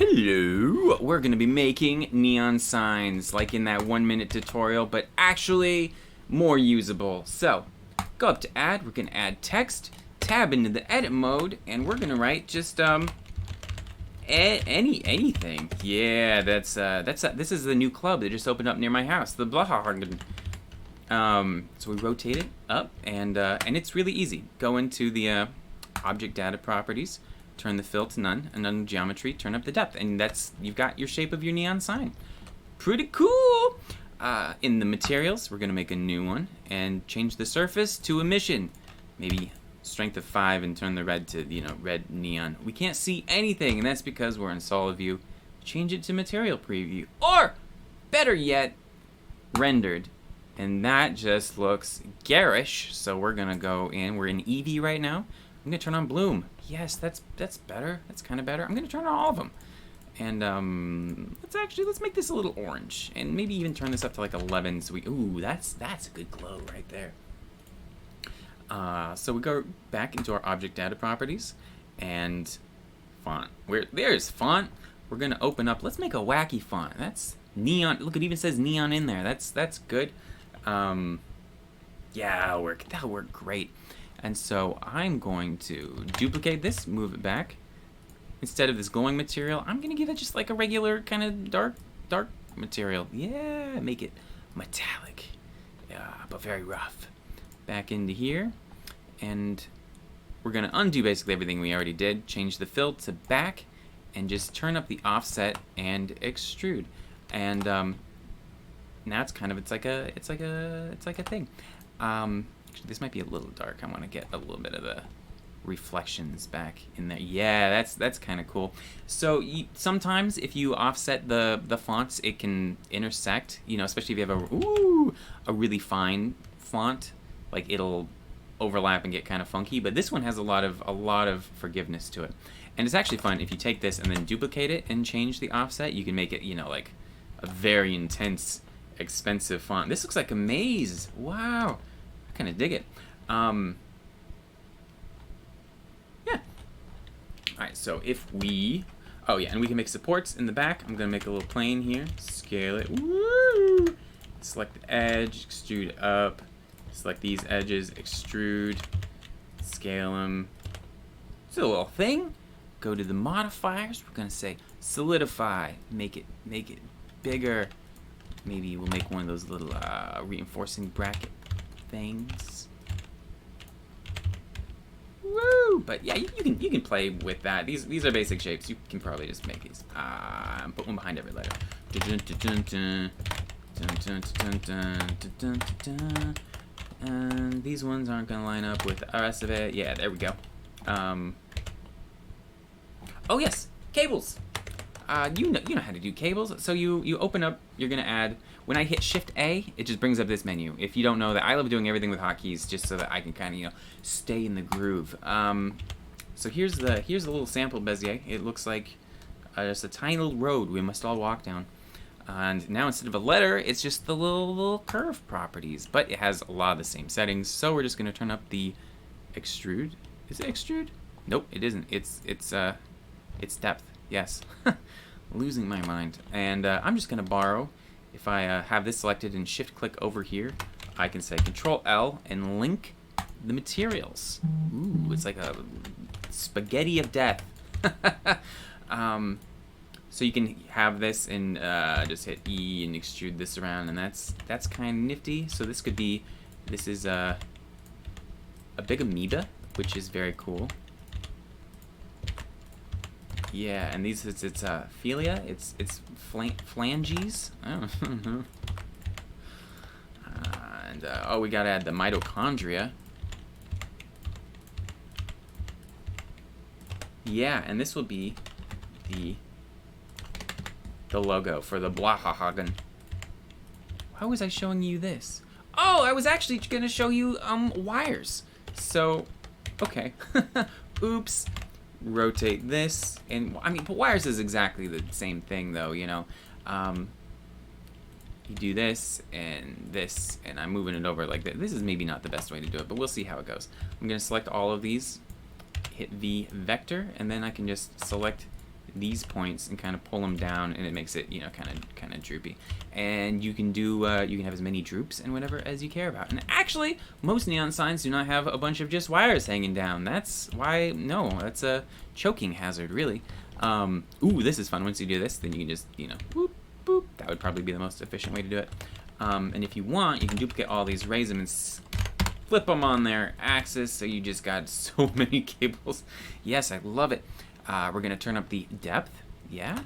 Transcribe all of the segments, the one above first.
Hello! We're gonna be making neon signs like in that 1-minute tutorial, but actually more usable. So, go up to add, we're gonna add text, tab into the edit mode, and we're gonna write just anything. Yeah, this is the new club that just opened up near my house, the BLAHHHAHGN. So we rotate it up, and it's really easy. Go into the object data properties, turn the fill to none, and under geometry, turn up the depth, and you've got your shape of your neon sign. Pretty cool. In the materials, we're gonna make a new one and change the surface to emission. Maybe strength of 5 and turn the red to red neon. We can't see anything, and that's because we're in solid view. Change it to material preview, or better yet, rendered. And that just looks garish. So we're gonna go in. We're in Eevee right now. I'm gonna turn on bloom. Yes, that's better. That's kind of better. I'm gonna turn on all of them. And let's make this a little orange, and maybe even turn this up to like 11. So ooh, that's a good glow right there. So we go back into our object data properties, and font. There's font. We're gonna open up. Let's make a wacky font. That's neon. Look, it even says neon in there. That's good. Yeah, that'll work great. And so I'm going to duplicate this, move it back. Instead of this glowing material, I'm gonna give it just like a regular kind of dark material. Yeah, make it metallic, but very rough. Back into here, and we're gonna undo basically everything we already did. Change the fill to back, and just turn up the offset and extrude. And now it's like a thing. Actually, this might be a little dark. I want to get a little bit of the reflections back in there. Yeah, that's kind of cool. So sometimes if you offset the fonts, it can intersect. Especially if you have a really fine font, like it'll overlap and get kind of funky. But this one has a lot of forgiveness to it, and it's actually fun if you take this and then duplicate it and change the offset. You can make it like a very intense, expensive font. This looks like a maze. Wow. I kind of dig it. Yeah. Alright, so if we... Oh, yeah, and we can make supports in the back. I'm going to make a little plane here. Scale it. Woo! Select the edge. Extrude up. Select these edges. Extrude. Scale them. It's a little thing. Go to the modifiers. We're going to say solidify. Make it bigger. Maybe we'll make one of those little reinforcing bracket things. Woo! But yeah, you can play with that. These are basic shapes. You can probably just make these. Put one behind every letter. And these ones aren't gonna line up with the rest of it. Yeah, there we go. Oh yes, cables. You know how to do cables. So you open up. You're gonna add. When I hit Shift A, it just brings up this menu. If you don't know that, I love doing everything with hotkeys just so that I can kind of stay in the groove. So here's the little sample Bezier. It looks like just a tiny little road we must all walk down. And now instead of a letter, it's just the little curve properties, but it has a lot of the same settings. So we're just gonna turn up the extrude. Is it extrude? Nope, it isn't. It's depth. Yes. Losing my mind. And I'm just gonna borrow. If I have this selected and shift click over here, I can say Control L and link the materials. Ooh, it's like a spaghetti of death. So you can have this and just hit E and extrude this around, and that's kind of nifty. So this is a big amoeba, which is very cool. Yeah, and it's philia. It's phalanges. I don't know. And we gotta add the mitochondria. Yeah, and this will be the logo for the BLAHHHAHGN. Why was I showing you this? Oh, I was actually gonna show you wires. So, okay. Oops. Rotate this, and I mean, but wires is exactly the same thing, though. You do this, and I'm moving it over like that. This is maybe not the best way to do it, but we'll see how it goes. I'm gonna select all of these, hit V vector, and then I can just select these points and kind of pull them down, and it makes it, you know, kind of droopy. And you can do you can have as many droops and whatever as you care about. And actually, most neon signs do not have a bunch of just wires hanging down. That's why that's a choking hazard, really. Ooh, this is fun. Once you do this, then you can just, you know, boop boop. That would probably be the most efficient way to do it. And if you want, you can duplicate all these, raise them, and flip them on their axis, so you just got so many cables. Yes, I love it. We're gonna turn up the depth, yeah.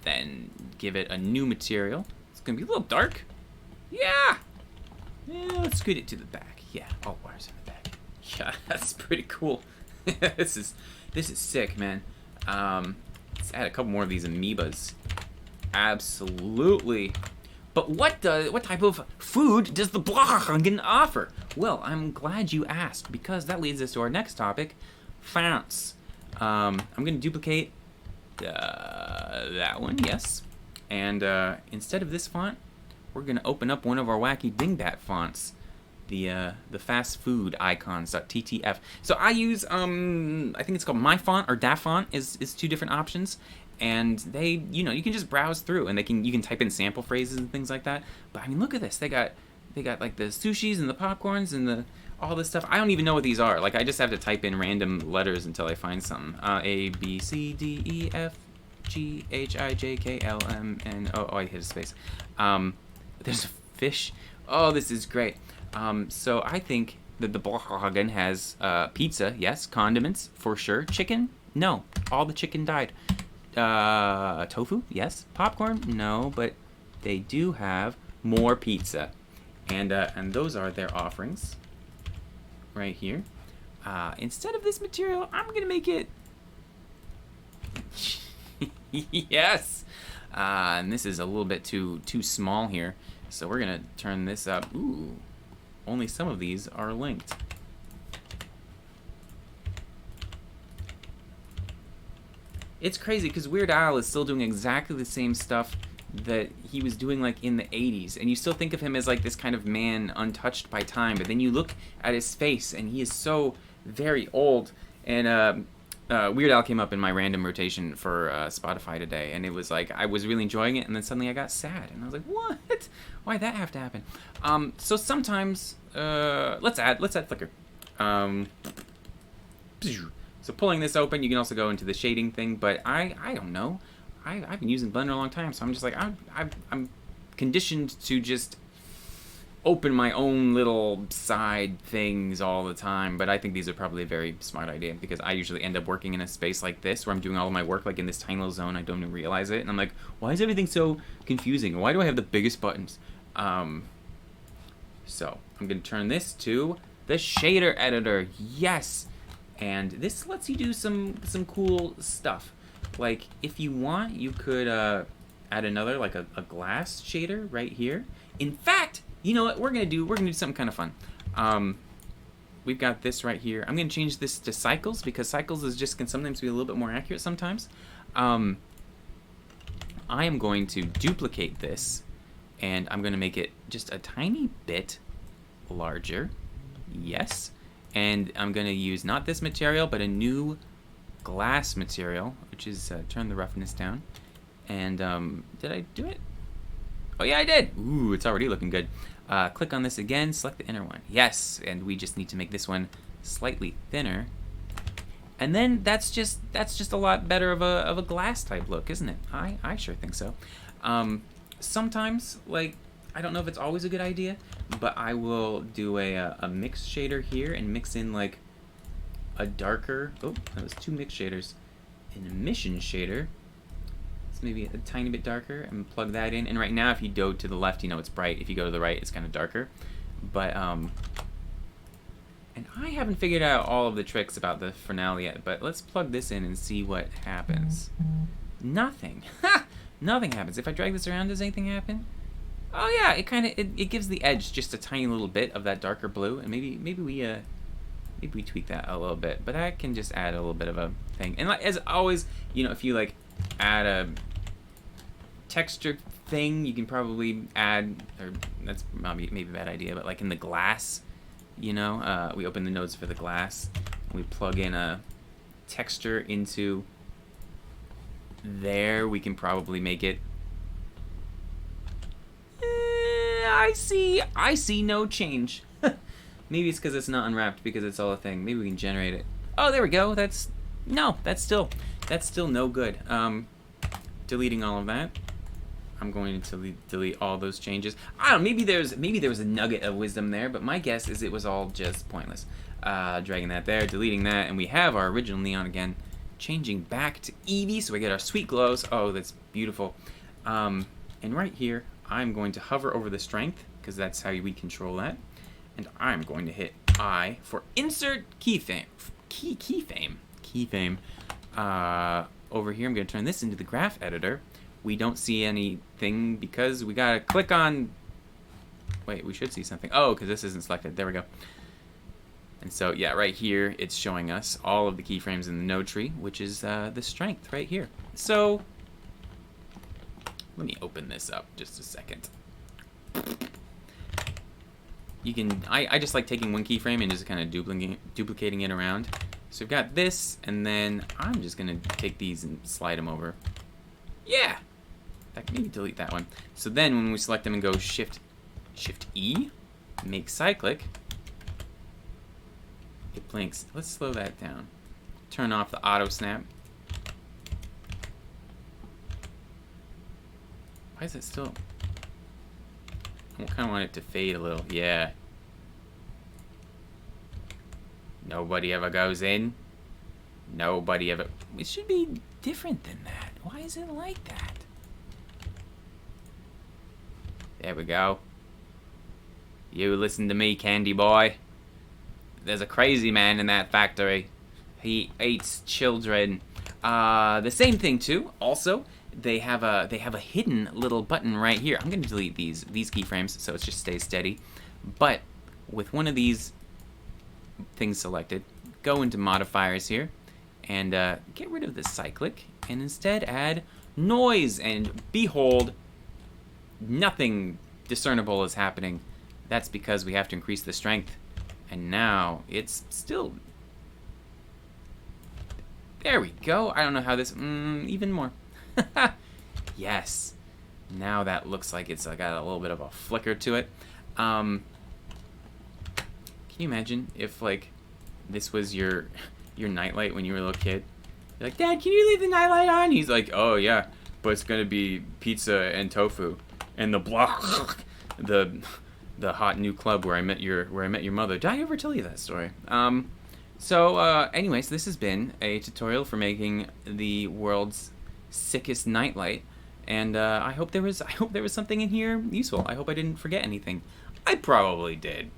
Then give it a new material. It's gonna be a little dark, yeah. Let's scoot it to the back, yeah. All wires in the back, yeah. That's pretty cool. This is sick, man. Let's add a couple more of these amoebas. Absolutely. But what type of food does the BLAHHHAHGN offer? Well, I'm glad you asked, because that leads us to our next topic, fonts. I'm going to duplicate that one, yes. And instead of this font, we're going to open up one of our wacky dingbat fonts, the fast food icons.ttf. So I use I think it's called My Font or Da Font is two different options. And they, you know, you can just browse through, and you can type in sample phrases and things like that. But I mean, look at this. They got like the sushis and the popcorns and all this stuff. I don't even know what these are. Like, I just have to type in random letters until I find something. A B C D E F G H I J K L M N O. Oh, I hit a space. There's a fish. Oh, this is great. So I think that the BLAHHHAHGN has pizza, yes. Condiments for sure. Chicken, no. All the chicken died. Tofu, yes. Popcorn, no, but they do have more pizza, and those are their offerings right here. Instead of this material, I'm gonna make it yes, and this is a little bit too small here, so we're gonna turn this up. Ooh, only some of these are linked. It's crazy because Weird Al is still doing exactly the same stuff that he was doing like in the 80s, and you still think of him as like this kind of man untouched by time, but then you look at his face and he is so very old. And Weird Al came up in my random rotation for Spotify today, and it was like I was really enjoying it, and then suddenly I got sad, and I was like, what? Why'd that have to happen? So sometimes let's add Flickr. So pulling this open, you can also go into the shading thing, but I don't know. I've been using Blender a long time, so I'm just like, I'm conditioned to just open my own little side things all the time, but I think these are probably a very smart idea, because I usually end up working in a space like this, where I'm doing all of my work like in this tiny little zone, I don't even realize it, and I'm like, why is everything so confusing? Why do I have the biggest buttons? So I'm going to turn this to the shader editor, yes! And this lets you do some cool stuff. Like, if you want, you could add another, like a glass shader right here. In fact, you know what we're gonna do? We're gonna do something kind of fun. We've got this right here. I'm gonna change this to cycles, because cycles can sometimes be a little bit more accurate sometimes. I am going to duplicate this, and I'm gonna make it just a tiny bit larger. Yes. And I'm going to use not this material, but a new glass material, which is turn the roughness down. And did I do it? Oh yeah, I did. Ooh, it's already looking good. Click on this again, select the inner one. Yes, and we just need to make this one slightly thinner. And then that's just a lot better of a glass type look, isn't it? I sure think so. Sometimes, like, I don't know if it's always a good idea, but I will do a mix shader here and mix in like a darker, oh, that was two mix shaders, an emission shader. It's maybe a tiny bit darker, and plug that in. And right now, if you go to the left, you know it's bright. If you go to the right, it's kind of darker. But and I haven't figured out all of the tricks about the finale yet, but let's plug this in and see what happens. Nothing. Ha! Nothing happens. If I drag this around, does anything happen? Oh yeah, it gives the edge just a tiny little bit of that darker blue, and maybe we tweak that a little bit, but that can just add a little bit of a thing. And like, as always, you know, if you like add a texture thing, you can probably add, or that's maybe a bad idea, but like in the glass, you know, we open the nodes for the glass, and we plug in a texture into there, we can probably make it. I see no change. Maybe it's because it's not unwrapped, because it's all a thing. Maybe we can generate it. Oh, there we go. That's still no good. Deleting all of that. I'm going to delete all those changes. I don't know, maybe there was a nugget of wisdom there, but my guess is it was all just pointless. Dragging that there, deleting that, and we have our original neon again. Changing back to Eevee, so we get our sweet glows. Oh, that's beautiful. And right here, I'm going to hover over the strength, because that's how we control that. And I'm going to hit I for insert keyframe. Keyframe. Over here, I'm going to turn this into the graph editor. We don't see anything because we got to click on... Wait, we should see something. Oh, because this isn't selected. There we go. And so, yeah, right here, it's showing us all of the keyframes in the node tree, which is the strength right here. So, let me open this up just a second. You can, I just like taking one keyframe and just kind of duplicating it around. So we've got this, and then I'm just going to take these and slide them over. Yeah! Maybe delete that one. So then when we select them and go Shift E, make cyclic, it blinks. Let's slow that down. Turn off the auto snap. Why is it still... I kind of want it to fade a little. Yeah. Nobody ever goes in. Nobody ever... It should be different than that. Why is it like that? There we go. You listen to me, candy boy. There's a crazy man in that factory. He eats children. The same thing too. Also, they have a hidden little button right here. I'm going to delete these keyframes so it just stays steady. But with one of these things selected, go into modifiers here and get rid of the cyclic and instead add noise. And behold, nothing discernible is happening. That's because we have to increase the strength. And now it's still... There we go. I don't know how this... even more. Yes. Now that looks like it's got a little bit of a flicker to it. Can you imagine if, like, this was your nightlight when you were a little kid? You're like, Dad, can you leave the nightlight on? He's like, oh, yeah, but it's going to be pizza and tofu. And the block... the hot new club where I met your mother. Did I ever tell you that story? Anyways, this has been a tutorial for making the world's sickest nightlight, and I hope there was something in here useful. I hope I didn't forget anything. I probably did.